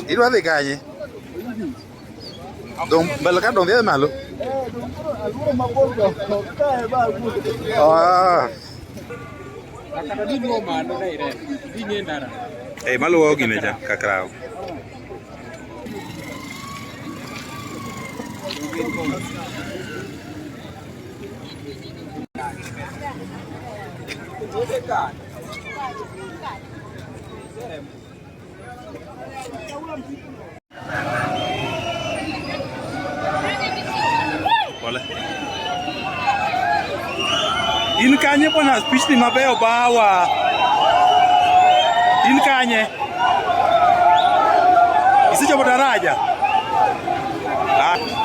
Idwa dhi kanye? Dong mbele ka dong dhi malo. Maluwo gine cha kakraw. Boleh. In kanye bwana speech ni mabeyo bawa. In kanye? Isicho daraja. Ah.